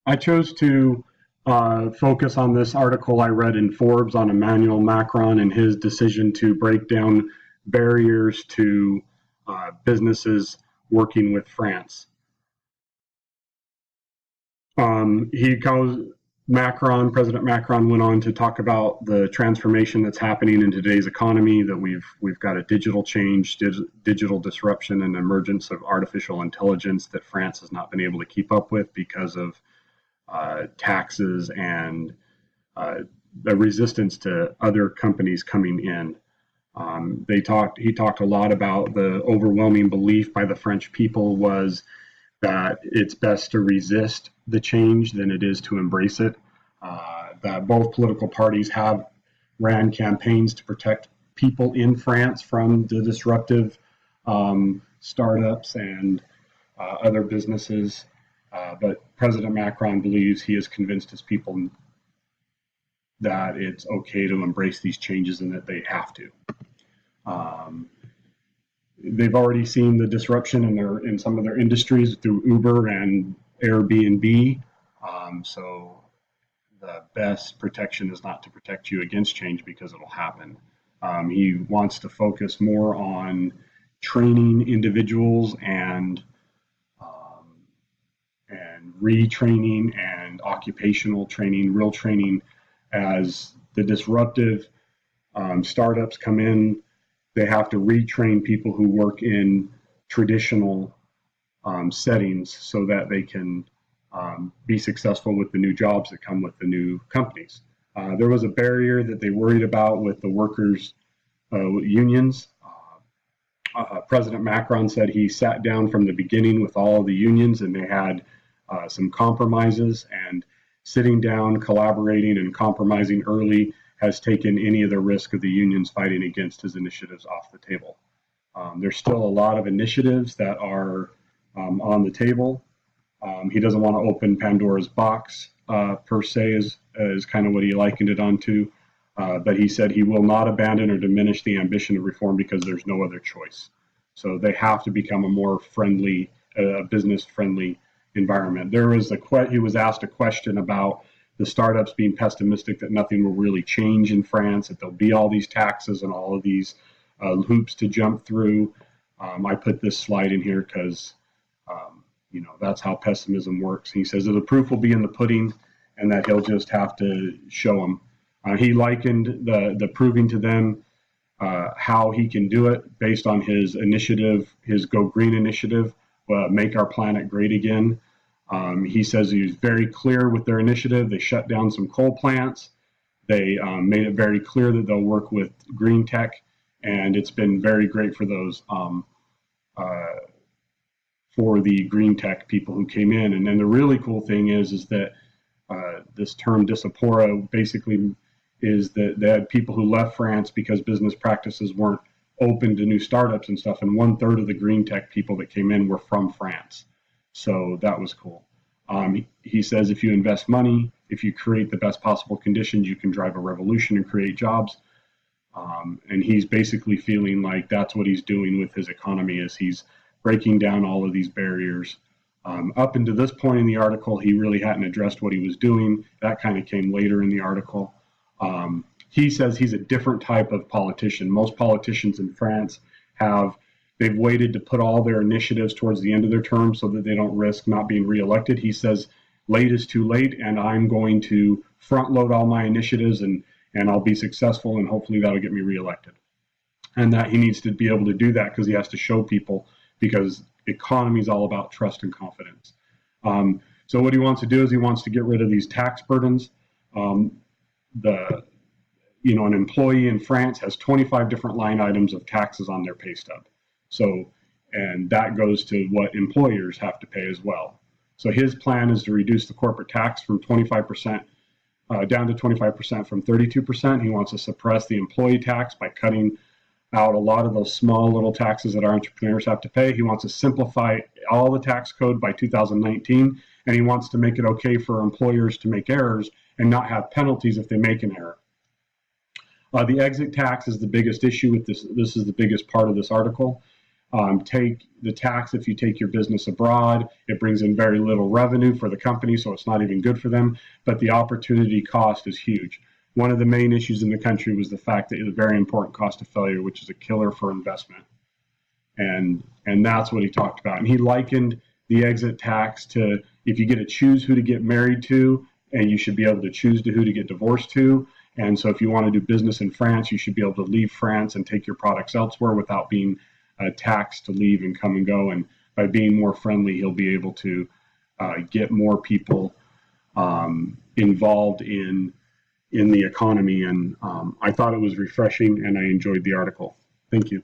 I chose to focus on this article I read in Forbes on Emmanuel Macron and his decision to break down barriers to businesses working with France. President Macron went on to talk about the transformation that's happening in today's economy, that we've got a digital change, digital disruption, and emergence of artificial intelligence that France has not been able to keep up with because of taxes and the resistance to other companies coming in. He talked a lot about the overwhelming belief by the French people was that it's best to resist the change than it is to embrace it. That both political parties have ran campaigns to protect people in France from the disruptive startups and other businesses. But President Macron believes he has convinced his people that it's okay to embrace these changes and that they have to. They've already seen the disruption in some of their industries through Uber and Airbnb. So the best protection is not to protect you against change because it'll happen. He wants to focus more on training individuals and retraining and occupational training, real training. As the disruptive startups come in, they have to retrain people who work in traditional settings so that they can be successful with the new jobs that come with the new companies. There was a barrier that they worried about with the workers' unions. President Macron said he sat down from the beginning with all of the unions and they had some compromises, and sitting down, collaborating, and compromising early has taken any of the risk of the unions fighting against his initiatives off the table. There's still a lot of initiatives that are on the table. He doesn't want to open Pandora's box, per se, is kind of what he likened it onto. But he said he will not abandon or diminish the ambition of reform because there's no other choice. So they have to become a more friendly, business-friendly environment. He was asked a question about the startups being pessimistic that nothing will really change in France, that there'll be all these taxes and all of these hoops to jump through. I put this slide in here because that's how pessimism works. He says that the proof will be in the pudding and that he'll just have to show them. He likened the proving to them how he can do it based on his initiative, his Go Green initiative, Make Our Planet Great Again. He says he was very clear with their initiative. They shut down some coal plants. They made it very clear that they'll work with green tech, and it's been very great for those for the green tech people who came in. And then the really cool thing is that this term diaspora basically is that they had people who left France because business practices weren't open to new startups and stuff, and 1/3 of the green tech people that came in were from France. So that was cool. He says if you invest money, if you create the best possible conditions, you can drive a revolution and create jobs. And he's basically feeling like that's what he's doing with his economy, is he's breaking down all of these barriers. Up until this point in the article, he really hadn't addressed what he was doing. That kind of came later in the article. He says he's a different type of politician. Most politicians in France they've waited to put all their initiatives towards the end of their term so that they don't risk not being reelected. He says late is too late, and I'm going to front load all my initiatives and I'll be successful, and hopefully that'll get me reelected. And that he needs to be able to do that because he has to show people, because economy is all about trust and confidence. So what he wants to do is he wants to get rid of these tax burdens. An employee in France has 25 different line items of taxes on their pay stub. So, and that goes to what employers have to pay as well. So his plan is to reduce the corporate tax from 25% down to 25% from 32%. He wants to suppress the employee tax by cutting out a lot of those small little taxes that our entrepreneurs have to pay. He wants to simplify all the tax code by 2019, and he wants to make it okay for employers to make errors and not have penalties if they make an error. The exit tax is the biggest issue with this. This is the biggest part of this article. take the tax if you take your business abroad. It brings in very little revenue for the company, so it's not even good for them. But the opportunity cost is huge. One of the main issues in the country was the fact that it was a very important cost of failure, which is a killer for investment. And that's what he talked about. And he likened the exit tax to if you get to choose who to get married to, and you should be able to choose to who to get divorced to. And so if you want to do business in France, you should be able to leave France and take your products elsewhere without being taxed to leave and come and go. And by being more friendly, he'll be able to get more people involved in the economy. And I thought it was refreshing, and I enjoyed the article. Thank you.